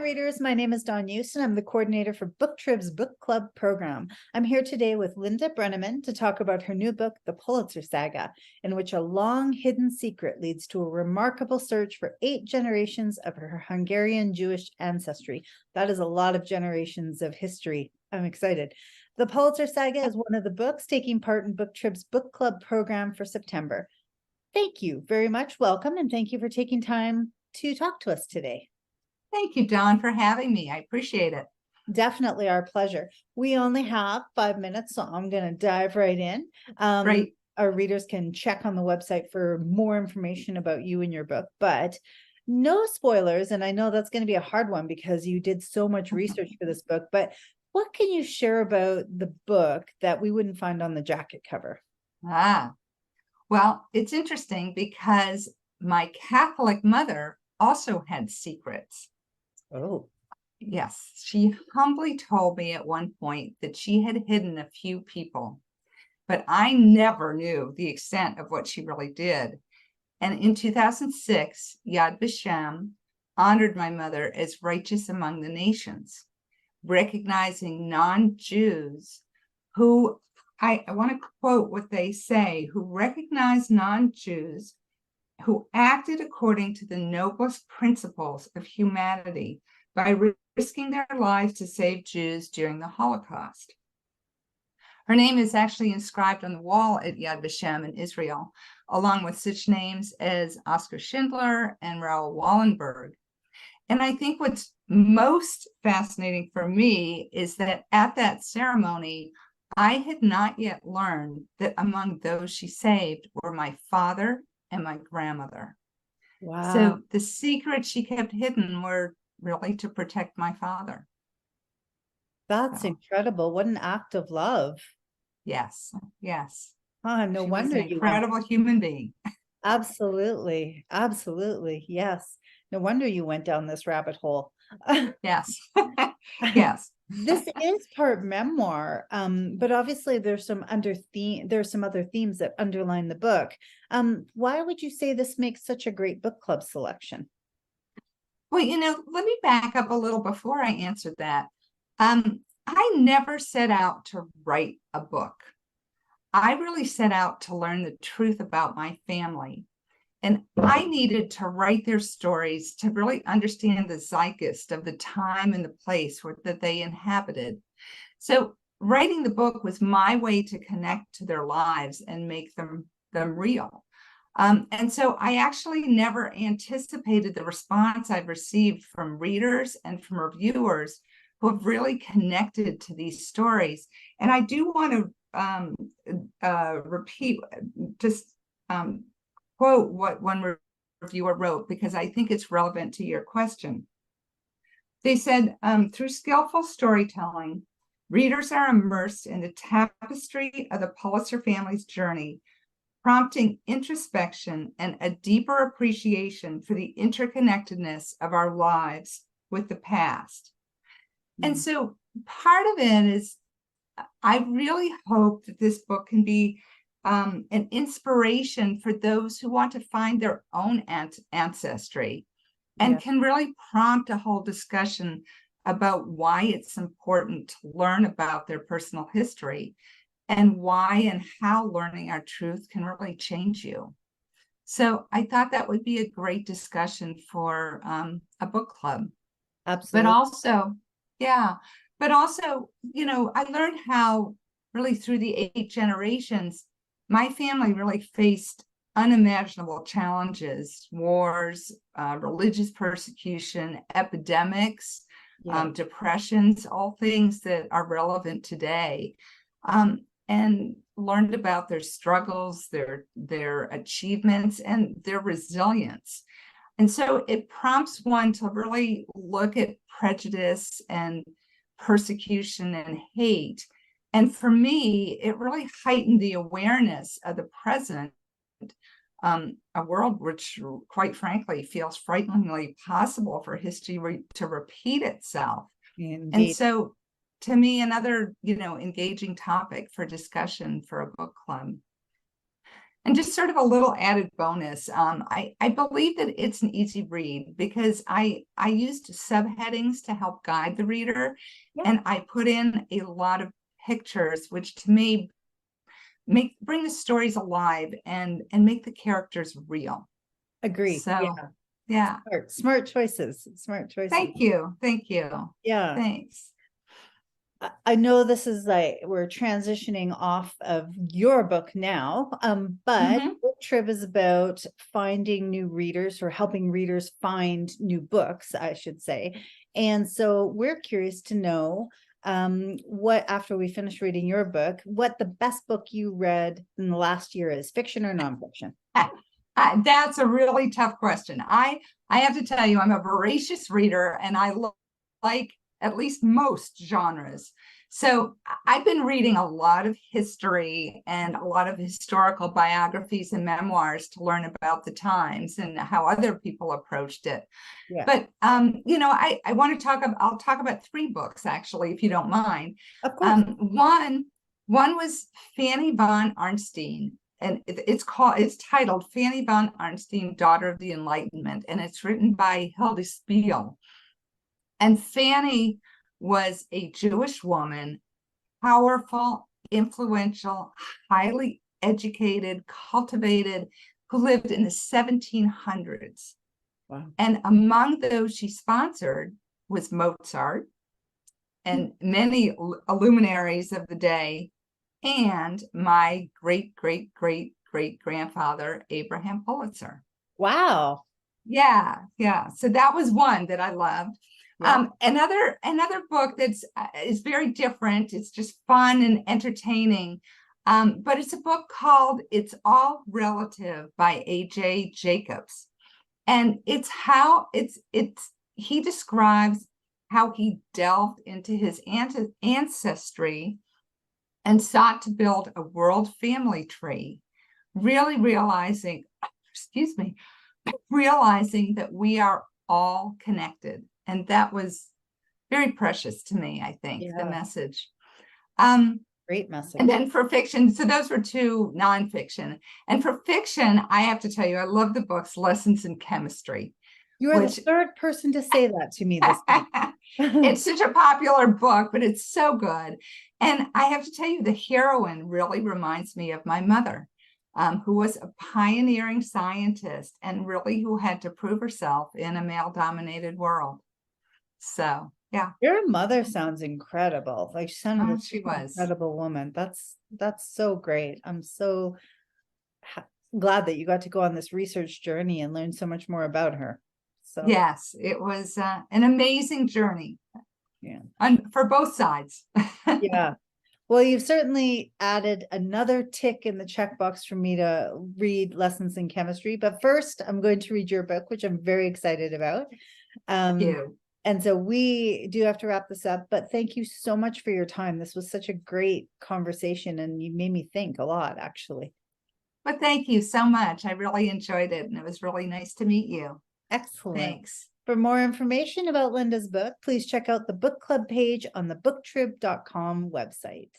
readers. My name is Dawn Houston. I'm the coordinator for Booktrib's book club program. I'm here today with Linda Broenniman to talk about her new book, The Pulitzer Saga, in which a long hidden secret leads to a remarkable search for 8 generations of her Hungarian Jewish ancestry. That is a lot of generations of history. I'm excited. The Pulitzer Saga is one of the books taking part in Booktrib's book club program for September. Thank you very much. Welcome, and thank you for taking time to talk to us today. Thank you, Dawn, for having me. I appreciate it. Definitely our pleasure. We only have 5 minutes, so I'm going to dive right in. Great. Our readers can check on the website for more information about you and your book, but no spoilers. And I know that's going to be a hard one because you did so much research for this book, but what can you share about the book that we wouldn't find on the jacket cover? Well, it's interesting because my Catholic mother also had secrets. Oh. Yes, she humbly told me at one point that she had hidden a few people, but I never knew the extent of what she really did. And in 2006, Yad Vashem honored my mother as righteous among the nations, recognizing non-Jews who, I want to quote what they say, who recognize non-Jews who acted according to the noblest principles of humanity by risking their lives to save Jews during the Holocaust. Her name is actually inscribed on the wall at Yad Vashem in Israel, along with such names as Oskar Schindler and Raoul Wallenberg. And I think what's most fascinating for me is that at that ceremony, I had not yet learned that among those she saved were my father and my grandmother. Wow. So the secrets she kept hidden were really to protect my father. That's incredible. What an act of love. Yes, yes. No She wonder was an incredible human being. Absolutely. Absolutely. Yes. No wonder you went down this rabbit hole. Yes. Yes. This is part memoir, but obviously there's some other themes that underline the book. Why would you say this makes such a great book club selection? Well, let me back up a little before I answer that. I never set out to write a book. I really set out to learn the truth about my family. And I needed to write their stories to really understand the zeitgeist of the time and the place that they inhabited. So writing the book was my way to connect to their lives and make them real. And so I actually never anticipated the response I've received from readers and from reviewers who have really connected to these stories. And I do want to repeat, just quote what one reviewer wrote, because I think it's relevant to your question. They said, through skillful storytelling, readers are immersed in the tapestry of the Pulitzer family's journey, prompting introspection and a deeper appreciation for the interconnectedness of our lives with the past. And so part of it is, I really hope that this book can be an inspiration for those who want to find their own ancestry and can really prompt a whole discussion about why it's important to learn about their personal history and why and how learning our truth can really change you. So I thought that would be a great discussion for a book club. Absolutely. But also, I learned how really through the 8 generations, my family really faced unimaginable challenges, wars, religious persecution, epidemics, depressions, all things that are relevant today, and learned about their struggles, their achievements, and their resilience. And so it prompts one to really look at prejudice and persecution and hate. And for me, it really heightened the awareness of the present, a world which, quite frankly, feels frighteningly possible for history to repeat itself. Indeed. And so, to me, another, engaging topic for discussion for a book club. And just sort of a little added bonus, I believe that it's an easy read because I used subheadings to help guide the reader, Yeah. and I put in a lot of pictures, which to me bring the stories alive and make the characters real. Agree. So Yeah. yeah. Smart choices. Smart choices. Thank you. Thank you. Yeah. Thanks. I know this is like we're transitioning off of your book now, but Booktrib is about finding new readers or helping readers find new books, I should say. And so we're curious to know what, after we finish reading your book, what the best book you read in the last year is, fiction or nonfiction? That's a really tough question. I have to tell you, I'm a voracious reader, and I like at least most genres. So I've been reading a lot of history and a lot of historical biographies and memoirs to learn about the times and how other people approached it. Yeah. But I want to I'll talk about 3 books, actually, if you don't mind. Of course. One was Fanny von Arnstein, and it's titled Fanny von Arnstein, Daughter of the Enlightenment, and it's written by Hilda Spiel. And Fanny was a Jewish woman, powerful, influential, highly educated, cultivated, who lived in the 1700s. Wow. And among those she sponsored was Mozart and many luminaries of the day, and my great-great-great-great-grandfather, Abraham Pulitzer. Wow. Yeah. So that was one that I loved. Yeah. Another book that's is very different. It's just fun and entertaining. But it's a book called It's All Relative by A.J. Jacobs. And he describes how he delved into his ancestry and sought to build a world family tree, really realizing that we are all connected. And that was very precious to me, I think, the message. Great message. And then for fiction, so those were 2 nonfiction. And for fiction, I have to tell you, I love the books Lessons in Chemistry. You are the 3rd person to say that to me this week. It's such a popular book, but it's so good. And I have to tell you, the heroine really reminds me of my mother, who was a pioneering scientist and really who had to prove herself in a male-dominated world. So, yeah. Your mother sounds incredible. Like, she sounded like she was an incredible woman. That's so great. I'm so glad that you got to go on this research journey and learn so much more about her. So yes, it was an amazing journey. Yeah. For both sides. Yeah. Well, you've certainly added another tick in the checkbox for me to read Lessons in Chemistry. But first, I'm going to read your book, which I'm very excited about. Thank you. And so we do have to wrap this up, but thank you so much for your time. This was such a great conversation, and you made me think a lot, actually. But thank you so much. I really enjoyed it, and it was really nice to meet you. Excellent. Thanks. For more information about Linda's book, please check out the book club page on the booktrib.com website.